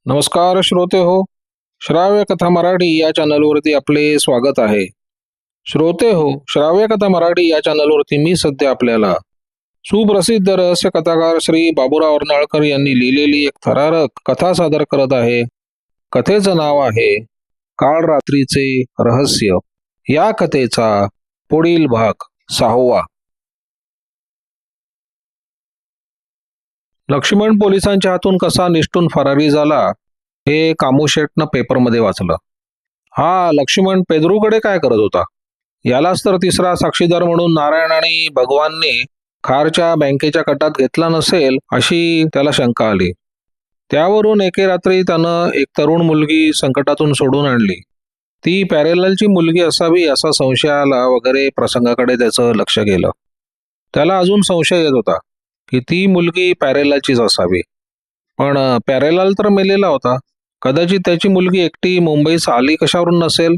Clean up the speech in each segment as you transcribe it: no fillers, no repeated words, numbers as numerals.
नमस्कार श्रोते हो. श्राव्य कथा मराठी या चॅनलवरती आपले स्वागत आहे. श्रोते हो, श्राव्य कथा मराठी या चॅनलवरती मी सध्या आपल्याला सुप्रसिद्ध रहस्य कथाकार श्री बाबूराव अर्नाळकर यांनी लिहिलेली एक थरारक कथा सादर करत आहे. कथेचं नाव आहे काळ रात्रीचे रहस्य. या कथेचा पुढील भाग 6वा. लक्ष्मण पोलिसांच्या हातून कसा निष्ठून फरारी झाला हे कामूशेटनं पेपरमध्ये वाचलं. हा लक्ष्मण पेद्रूकडे काय करत होता? यालाच तर तिसरा साक्षीदार म्हणून नारायण आणि भगवानने खारच्या बँकेच्या कटात घेतला नसेल अशी त्याला शंका आली. त्यावरून एके रात्री त्यानं एक तरुण मुलगी संकटातून सोडून आणली. ती पॅरेललची मुलगी असावी असा संशय आला वगैरे प्रसंगाकडे त्याचं लक्ष गेलं. त्याला अजून संशय येत होता की ती मुलगी पॅरेलाचीच असावी. पण पॅरेलाल तर मेलेला होता. कदाचित त्याची मुलगी एकटी मुंबईस आली कशावरून नसेल.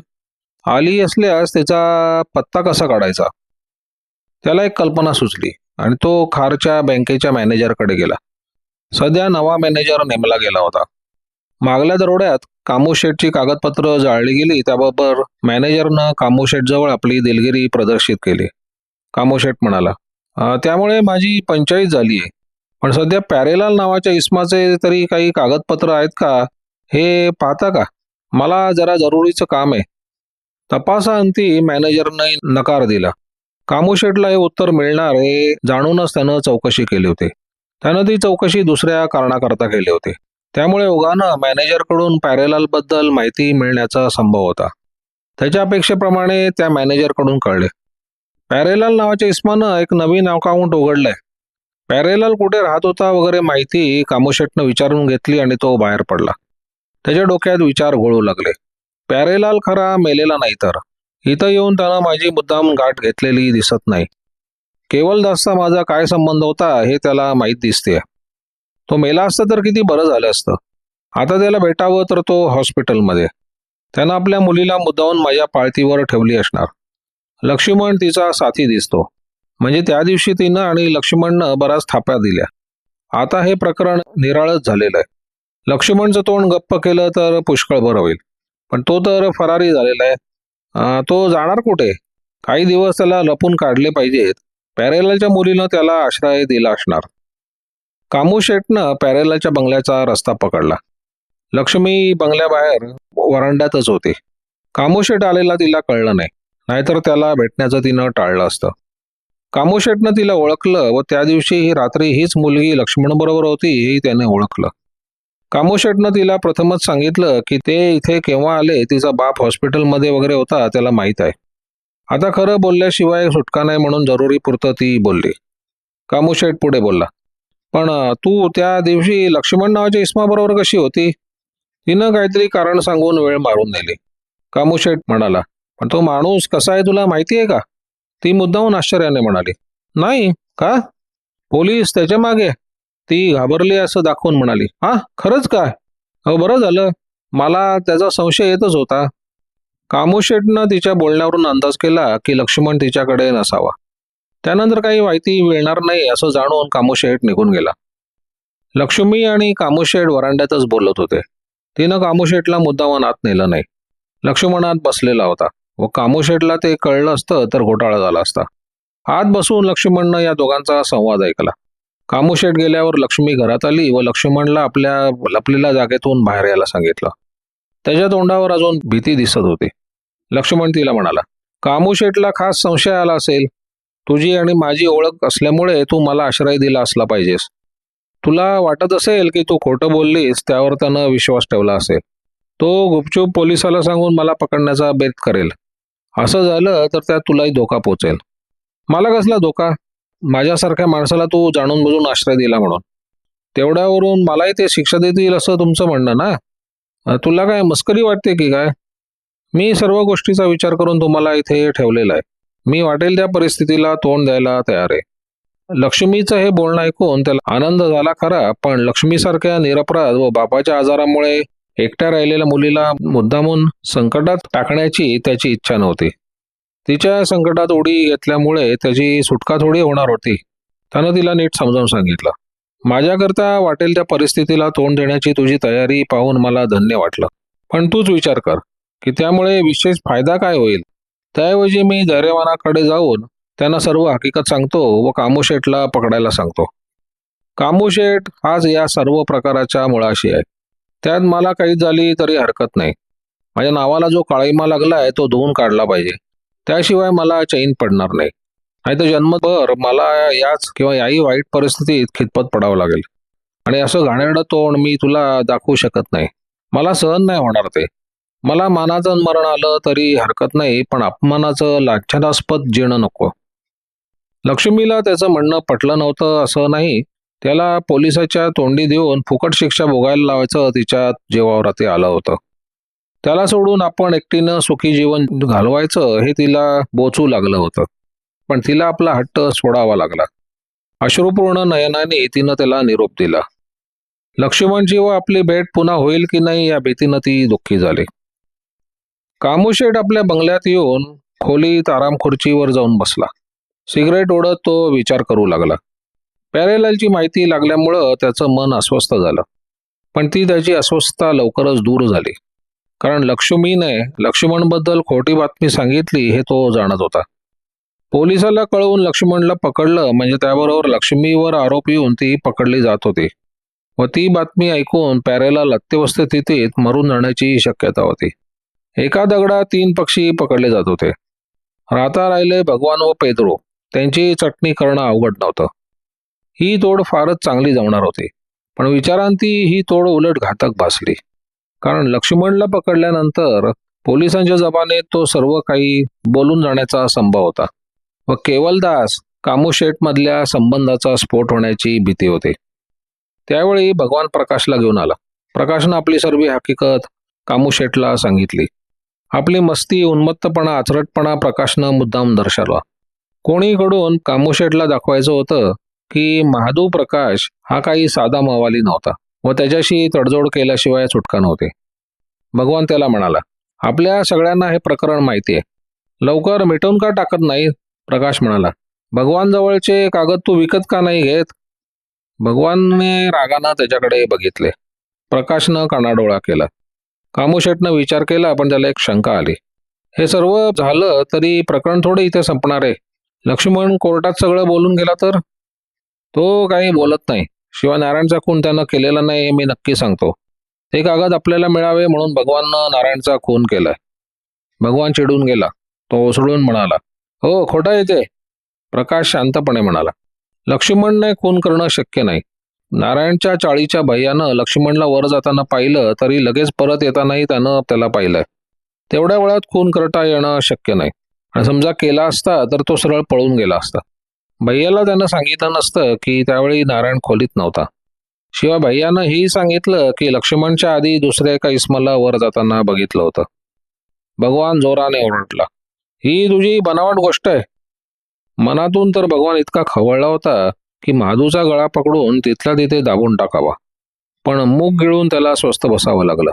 आली असल्यास त्याचा पत्ता कसा काढायचा? त्याला एक कल्पना सुचली आणि तो खारच्या बँकेच्या मॅनेजरकडे गेला. सध्या नवा मॅनेजर नेमला गेला होता. मागल्या दरोड्यात कामूशेटची कागदपत्र जाळली गेली त्याबरोबर मॅनेजरनं कामूशेटजवळ आपली दिलगिरी प्रदर्शित केली. कामूशेट म्हणाला, त्यामुळे माझी पंचाईत झाली आहे. पण सध्या पॅरेलाल नावाच्या इस्माचे तरी काही कागदपत्र आहेत का हे पाहता का? मला जरा जरुरीचं काम आहे. तपासाअंती मॅनेजरने नकार दिला. कामूशेटला हे उत्तर मिळणार हे जाणूनच त्यानं चौकशी केली होती. त्यानं ती चौकशी दुसऱ्या कारणाकरता केली होती. त्यामुळे ओघानं मॅनेजरकडून पॅरेलालबद्दल माहिती मिळण्याचा संभव होता. त्याच्या अपेक्षेप्रमाणे त्या मॅनेजरकडून कळले. पॅरेलाल नावाच्या इस्मानं एक नवीन अकाउंट उघडलंय. पॅरेलाल कुठे राहत होता वगैरे माहिती कामूशेटनं विचारून घेतली आणि तो बाहेर पडला. त्याच्या डोक्यात विचार घोळू लागले. पॅरेलाल खरा मेलेला नाही तर इथं येऊन त्यानं माझी मुद्दाम गाठ घेतलेली दिसत नाही. केवलदासचा माझा काय संबंध होता हे त्याला माहीत दिसते. तो मेला असता तर किती बरं झालं असतं. आता त्याला भेटावं तर तो हॉस्पिटलमध्ये. त्यानं आपल्या मुलीला मुद्दामून माझ्या पाळतीवर ठेवली असणार. लक्ष्मण तिचा साथी दिसतो. म्हणजे त्या दिवशी तिनं आणि लक्ष्मणनं बराच थाप्या दिल्या. आता हे प्रकरण निराळच झालेलं आहे. लक्ष्मणचं तोंड गप्प केलं तर पुष्कळ बरं होईल. पण तो तर फरारी झालेला आहे. तो जाणार कुठे? काही दिवस त्याला लपून काढले पाहिजेत. पॅरेलालच्या मुलीनं त्याला आश्रय दिला असणार. कामूशेटनं पॅरेलालच्या बंगल्याचा रस्ता पकडला. लक्ष्मी बंगल्याबाहेर वरांड्यातच होती. कामूशेट आलेला तिला कळलं नाही. नाहीतर त्याला भेटण्याचं तिनं टाळलं असतं. कामूशेटनं तिला ओळखलं व त्या दिवशी ही रात्री हीच मुलगी लक्ष्मणबरोबर होती हेही त्याने ओळखलं. कामूशेटनं तिला प्रथमच सांगितलं की ते इथे केव्हा आले तिचा बाप हॉस्पिटलमध्ये वगैरे होता त्याला माहीत आहे. आता खरं बोलल्याशिवाय सुटका नाही म्हणून जरुरी पुरतं ती बोलली. कामूशेट पुढे बोलला, पण तू त्या दिवशी लक्ष्मण नावाच्या इस्माबरोबर कशी होती? तिनं काहीतरी कारण सांगून वेळ मारून नेली. कामूशेट म्हणाला, पण तो माणूस कसा आहे तुला माहिती आहे का? ती मुद्दामून आश्चर्याने म्हणाली, नाही का? पोलीस त्याच्या मागे? ती घाबरली असं दाखवून म्हणाली, खरंच काय? बरं झालं, मला त्याचा संशय येतच होता. कामूशेटनं तिच्या बोलण्यावरून अंदाज केला की लक्ष्मण तिच्याकडे नसावा. त्यानंतर काही माहिती मिळणार नाही असं जाणून कामूशेट निघून गेला. लक्ष्मी आणि कामूशेट वरांड्यातच बोलत होते. तिनं कामूशेटला मुद्दामून आत नेलं नाही. लक्ष्मण आत बसलेला होता व कामूशेटला ते कळलं असतं तर घोटाळा झाला असता. आत बसून लक्ष्मणनं या दोघांचा संवाद ऐकला. कामूशेट गेल्यावर लक्ष्मी घरात आली व लक्ष्मणला आपल्या लपलेल्या जागेतून बाहेर यायला सांगितलं. त्याच्या तोंडावर अजून भीती दिसत होती. लक्ष्मण तिला म्हणाला, कामूशेटला खास संशय आला असेल. तुझी आणि माझी ओळख असल्यामुळे तू मला आश्रय दिला असला पाहिजेस. तुला वाटत असेल की तू खोटं बोललीस त्यावर त्यानं विश्वास ठेवला असेल. तो गुपचूप पोलिसाला सांगून मला पकडण्याचा बेत करेल. असं झालं तर त्यात तुलाही धोका पोचेल. मला कसला धोका? माझ्यासारख्या माणसाला तू जाणून बुजून आश्रय दिला म्हणून. तेवढ्यावरून मलाही ते शिक्षा देतील असं तुमचं म्हणणं ना? तुला काय मस्करी वाटते की काय? मी सर्व गोष्टीचा विचार करून तुम्हाला इथे ठेवलेला आहे. मी वाटेल त्या परिस्थितीला तोंड द्यायला तयार आहे. लक्ष्मीचं हे बोलणं ऐकून त्याला आनंद झाला खरा, पण लक्ष्मीसारख्या निरपराध व बापाच्या आजारामुळे एकट्या राहिलेल्या मुलीला मुद्दामून संकटात टाकण्याची त्याची इच्छा नव्हती. तिच्या संकटात उडी घेतल्यामुळे त्याची सुटका थोडी होणार होती. त्यानं तिला नीट समजावून सांगितलं. माझ्याकरता वाटेल त्या परिस्थितीला तोंड देण्याची तुझी तयारी पाहून मला धन्य वाटलं. पण तूच विचार कर की त्यामुळे विशेष फायदा काय होईल. त्याऐवजी मी धैर्यवानाकडे जाऊन त्यांना सर्व हकीकत सांगतो व कामूशेठला पकडायला सांगतो. कामूशेठ हाच या सर्व प्रकाराच्या मुळाशी आहे. त्यात मला काही झाली तरी हरकत नाही. माझ्या नावाला जो काळिमा लागलाय तो धुवून काढला पाहिजे. त्याशिवाय मला चैन पडणार नाही. नाही तर जन्मभर मला याच किंवा याही वाईट परिस्थितीत खितपत पडावं लागेल. आणि असं घाणेरडं तोंड मी तुला दाखवू शकत नाही. मला सहन नाही होणार ते. मला मानाचं मरण आलं तरी हरकत नाही, पण अपमानाचं लांछनास्पद जीणं नको. लक्ष्मीला त्याचं म्हणणं पटलं नव्हतं असं नाही. त्याला पोलिसाच्या तोंडी देऊन फुकट शिक्षा भोगायला लावायचं तिच्या जीवावर ते आलं होतं. त्याला सोडून आपण एकटीनं सुखी जीवन घालवायचं हे तिला बोचू लागलं होतं. पण तिला आपला हट्ट सोडावा लागला. अश्रुपूर्ण नयनाने तिनं त्याला निरोप दिला. लक्ष्मणची व आपली भेट पुन्हा होईल की नाही या भीतीनं ती दुःखी झाली. कामूशेठ आपल्या बंगल्यात येऊन खोलीत आराम खुर्चीवर जाऊन बसला. सिगरेट ओढत तो विचार करू लागला. प्यारेलालची माहिती लागल्यामुळं त्याचं मन अस्वस्थ झालं. पण ती त्याची अस्वस्थता लवकरच दूर झाली. कारण लक्ष्मीने लक्ष्मणबद्दल खोटी बातमी सांगितली हे तो जाणत होता. पोलिसाला कळवून लक्ष्मणला पकडलं म्हणजे त्याबरोबर लक्ष्मीवर आरोप येऊन ती पकडली जात होती व ती बातमी ऐकून प्यारेलाल अत्यवस्थित स्थितीत मरून जाण्याची शक्यता होती. एका दगडात 3 पक्षी पकडले जात होते. राहता राहिले भगवान व पेद्रो. त्यांची चटणी करणं अवघड नव्हतं. ही तोड फारच चांगली जमणार होती. पण विचारांती ही तोड उलट घातक भासली. कारण लक्ष्मणला पकडल्यानंतर पोलिसांच्या जबानेत तो सर्व काही बोलून जाण्याचा संभव होता व केवलदास कामूशेठमधल्या संबंधाचा स्फोट होण्याची भीती होती. त्यावेळी भगवान प्रकाशला घेऊन आला. प्रकाशनं आपली सर्व हकीकत कामूशेठला सांगितली. आपली मस्ती, उन्मत्तपणा, आचरटपणा प्रकाशनं मुद्दाम दर्शवला. कोणीकडून कामूशेठला दाखवायचं होतं की महादू प्रकाश हा काही साधा मवाली नव्हता व त्याच्याशी तडजोड केल्याशिवाय सुटका नव्हती. भगवान त्याला म्हणाला, आपल्या सगळ्यांना हे प्रकरण माहिती आहे. लवकर मिटवून का टाकत नाही? प्रकाश म्हणाला, भगवान जवळचे कागद तू विकत का नाही घेत? भगवानने रागानं त्याच्याकडे बघितले. प्रकाशनं कानाडोळा केला. कामूशेठनं विचार केला पण त्याला एक शंका आली. हे सर्व झालं तरी प्रकरण थोडे इथे संपणार आहे. लक्ष्मण कोर्टात सगळं बोलून गेला तर? तो काही बोलत नाही. शिवाय नारायणचा खून त्यानं केलेला नाही हे मी नक्की सांगतो. ते कागद आपल्याला मिळावे म्हणून भगवाननं नारायणचा खून केलाय. भगवान चिडून गेला. तो ओसळून म्हणाला, हो, खोटं आहे ते. प्रकाश शांतपणे म्हणाला, लक्ष्मणने खून करणं शक्य नाही. नारायणच्या चाळीच्या भैयानं लक्ष्मणला वर जाताना पाहिलं तरी लगेच परत येतानाही त्यानं त्याला पाहिलंय. तेवढ्या वेळात खून करता येणं शक्य नाही. आणि समजा केला असता तर तो सरळ पळून गेला असता. भैयाला त्यानं सांगितलं नसतं की त्यावेळी नारायण खोलीत नव्हता. शिवाय भैयानं ही सांगितलं की लक्ष्मणच्या आधी दुसऱ्या एका इस्माला वर जाताना बघितलं होतं. भगवान जोराने ओरडला, ही तुझी बनावट गोष्ट आहे. मनातून तर भगवान इतका खवळला होता की महादूचा गळा पकडून तिथल्या तिथे दाबून टाकावा. पण मूग गिळून त्याला स्वस्थ बसावं लागलं.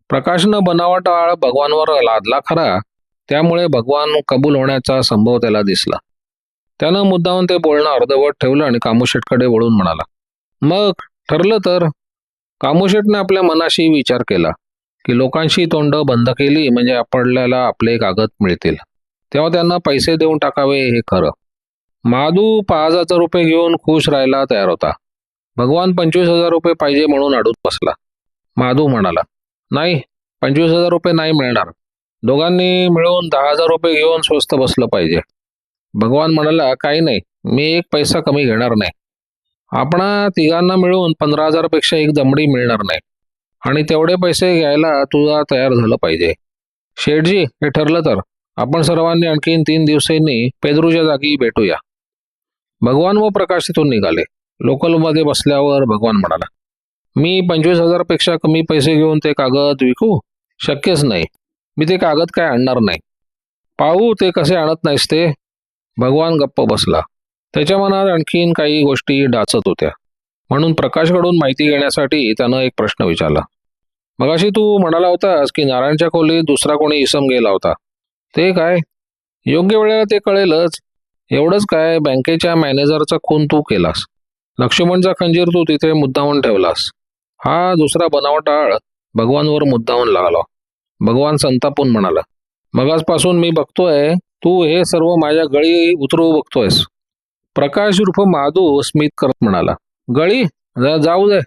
प्रकाशनं बनावट आळ भगवानवर लादला खरा, त्यामुळे भगवान कबूल होण्याचा संभव त्याला दिसला. त्यानं मुद्दामून ते बोलणं अर्धवट ठेवलं आणि कामूशेठकडे वळून म्हणाला, मग ठरलं तर? कामूशेठने आपल्या मनाशी विचार केला की लोकांशी तोंड बंद केली म्हणजे आपल्याला आपले कागद मिळतील. तेव्हा त्यांना पैसे देऊन टाकावे हे खरं. महादू 5,000 रुपये घेऊन खुश राहायला तयार होता. भगवान 25,000 रुपये पाहिजे म्हणून अडून बसला. महादू म्हणाला, नाही, 25,000 रुपये नाही मिळणार. दोघांनी मिळून 10,000 रुपये घेऊन स्वस्त बसलं पाहिजे. भगवान म्हणाला, काही नाही, मी एक पैसा कमी घेणार नाही. आपणा तिघांना मिळून 15,000 पेक्षा एक दमडी मिळणार नाही. आणि तेवढे पैसे घ्यायला तुला तयार झालं पाहिजे. शेठजी, हे ठरलं तर आपण सर्वांनी आणखीन 3 दिवसांनी पेद्रूच्या जागी भेटूया. भगवान व प्रकाश तिथून निघाले. लोकलमध्ये बसल्यावर भगवान म्हणाला, मी 25,000 पेक्षा कमी पैसे घेऊन ते कागद विकू? शक्यच नाही. मी ते कागद काय आणणार नाही. पाहू ते कसे आणत नाहीस ते. भगवान गप्प बसला. त्याच्या मनात आणखीन काही गोष्टी डाचत होत्या. म्हणून प्रकाशकडून माहिती घेण्यासाठी त्यानं एक प्रश्न विचारला. मगाशी तू म्हणाला होतास की नारायणच्या खोलीत दुसरा कोणी इसम गेला होता. ते काय? योग्य वेळेला ते कळेलच. एवढंच काय, बँकेच्या मॅनेजरचा खून तू केलास. लक्ष्मणचा खंजीर तू तिथे मुद्दामून ठेवलास. हा दुसरा बनावटाळ भगवानवर मुद्दामून लागला. भगवान संतापून म्हणाला, मगाचपासून मी बघतोय तू हे सर्व माझ्या गळी उतरवू बघतोयस. प्रकाश उर्फ महादू स्मित करत म्हणाला, गळी जाऊ दे,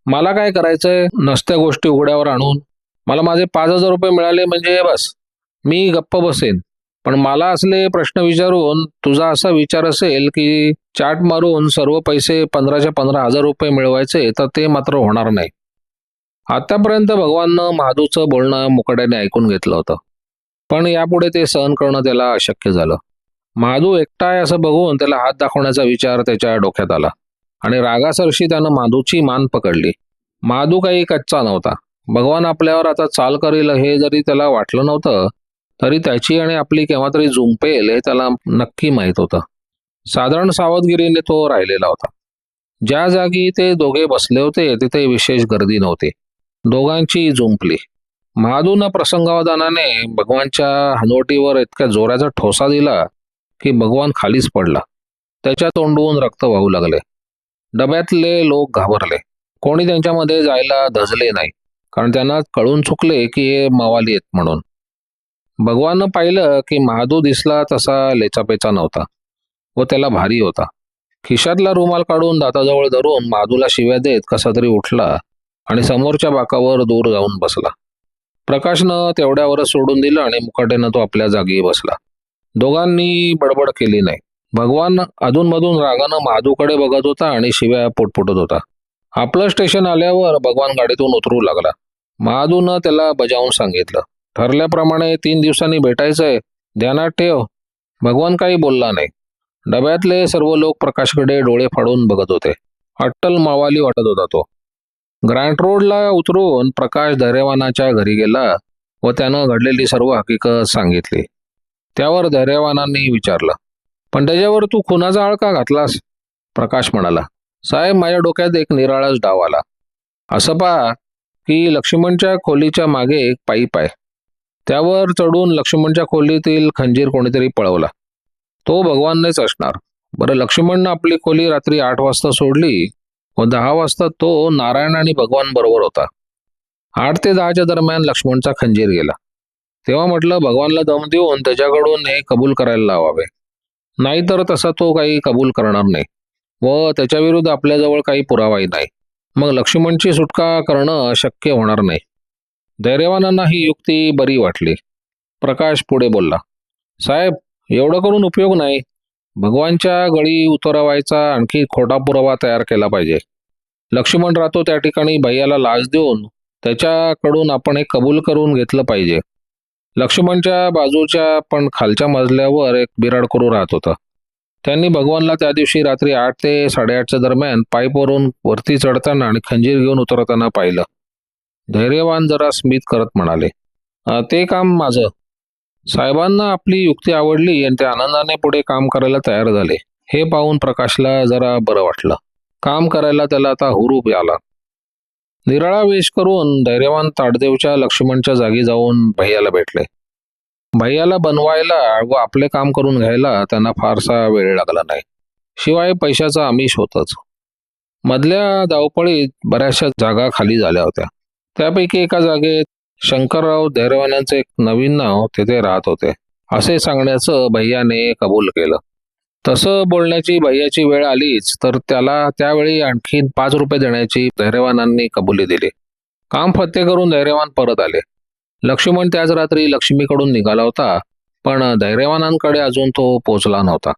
मला काय करायचंय नसत्या गोष्टी उघड्यावर आणून. मला माझे 5,000 रुपये मिळाले म्हणजे बस, मी गप्प बसेन. पण मला असले प्रश्न विचारून तुझा असा विचार असेल की चाट मारून सर्व पैसे 15च्या 15,000 रुपये मिळवायचे, तर ते मात्र होणार नाही. आतापर्यंत भगवाननं महादूचं बोलणं मुकाट्याने ऐकून घेतलं होतं, पण यापुढे ते सहन करणं त्याला अशक्य झालं. महादू एकटा आहे असं बघून त्याला हात दाखवण्याचा विचार त्याच्या डोक्यात आला आणि रागासरशी त्यानं महादूची मान पकडली. महादू काही कच्चा नव्हता. भगवान आपल्यावर आता चाल करील हे जरी त्याला वाटलं नव्हतं, तरी त्याची आणि आपली केव्हा तरी जुंपेल हे त्याला नक्की माहीत होतं. साधारण सावधगिरीने तो राहिलेला होता. ज्या जागी ते दोघे बसले होते तिथे विशेष गर्दी नव्हती. दोघांची जुंपली. महादूनं प्रसंगावधानाने भगवानच्या हनवटीवर इतक्या जोराचा ठोसा दिला की भगवान खालीच पडला. त्याच्या तोंडून रक्त वाहू लागले. डब्यातले लोक घाबरले. कोणी त्यांच्यामध्ये जायला धजले नाही, कारण त्यांना कळून चुकले की हे मवाली आहेत म्हणून. भगवाननं पाहिलं की महादू दिसला तसा लेचापेचा नव्हता व त्याला भारी होता. खिशातला रुमाल काढून दाताजवळ धरून महादूला शिव्या देत कसा तरी उठला आणि समोरच्या बाकावर दूर जाऊन बसला. प्रकाशनं तेवढ्यावरच सोडून दिलं आणि मुकाट्यानं तो आपल्या जागी बसला. दोघांनी बडबड केली नाही. भगवान अधूनमधून रागानं महादूकडे बघत होता आणि शिव्या पोटपोटत होता. आपलं स्टेशन आल्यावर भगवान गाडीतून उतरू लागला. महादूनं त्याला बजावून सांगितलं, ठरल्याप्रमाणे 3 दिवसांनी भेटायचंय, ध्यानात ठेव. भगवान काही बोलला नाही. डब्यातले सर्व लोक प्रकाशकडे डोळे फाडून बघत होते. अट्टल मावाली वाटत होता तो. ग्रँट रोडला उतरून प्रकाश धैर्यवानाच्या घरी गेला व त्यानं घडलेली सर्व हकीकत सांगितली. त्यावर धैर्यवानांनी विचारलं, पण त्याच्यावर तू खुनाचा आळ का घातलास? प्रकाश म्हणाला, साहेब, माझ्या डोक्यात एक निराळाच डाव आला. असं पहा की लक्ष्मणच्या खोलीच्या मागे एक पाईप आहे. त्यावर चढून लक्ष्मणच्या खोलीतील खंजीर कोणीतरी पळवला. तो भगवाननेच असणार. बरं, लक्ष्मणनं आपली खोली रात्री 8 वाजता सोडली व 10 वाजता तो नारायण आणि भगवान बरोबर होता. 8 ते 10च्या दरम्यान लक्ष्मणचा खंजीर गेला. तेव्हा म्हटलं भगवानला दम देऊन त्याच्याकडून हे कबूल करायला लावावे, नाहीतर तसा तो काही कबूल करणार नाही व त्याच्याविरुद्ध आपल्याजवळ काही पुरावाही नाही. मग लक्ष्मणची सुटका करणं शक्य होणार नाही. धैर्यवानांना ही युक्ती बरी वाटली. प्रकाश पुढे बोलला, साहेब, एवढं करून उपयोग नाही. भगवानच्या गळी उतरवायचा आणखी खोटा पुरावा तयार केला पाहिजे. लक्ष्मण राहतो त्या ठिकाणी भैयाला लाच देऊन त्याच्याकडून आपण हे कबूल करून घेतलं पाहिजे. लक्ष्मणच्या बाजूच्या पण खालच्या मजल्यावर एक बिराडकरू राहत होता. त्यांनी भगवानला त्या दिवशी रात्री 8 ते 8:30च्या दरम्यान पाईपवरून वरती चढताना आणि खंजीर घेऊन उतरताना पाहिलं. धैर्यवान जरा स्मित करत म्हणाले, ते काम माझं. साहेबांना आपली युक्ती आवडली आणि ते आनंदाने पुढे काम करायला तयार झाले. हे पाहून प्रकाशला जरा बरं वाटलं. काम करायला त्याला आता हुरूप आला. निराळा वेश करून धैर्यवान ताडदेवच्या लक्ष्मणच्या जागी जाऊन भैयाला भेटले. भैयाला बनवायला व आपले काम करून घ्यायला त्यांना फारसा वेळ लागला नाही. शिवाय पैशाचा आमिष होतच. मधल्या धावपळीत बऱ्याचशा जागा खाली झाल्या होत्या. त्यापैकी एका जागेत शंकरराव धैर्यवानांचे एक नवीन नाव तिथे राहत होते असे सांगण्याचं भैयाने कबूल केलं. तसं बोलण्याची भैयाची वेळ आलीच तर त्याला त्यावेळी आणखीन 5 रुपये देण्याची धैर्यवानांनी कबुली दिली. काम फत्ते करून धैर्यवान परत आले. लक्ष्मण त्याच रात्री लक्ष्मीकडून निघाला होता, पण धैर्यवानांकडे अजून तो पोचला नव्हता.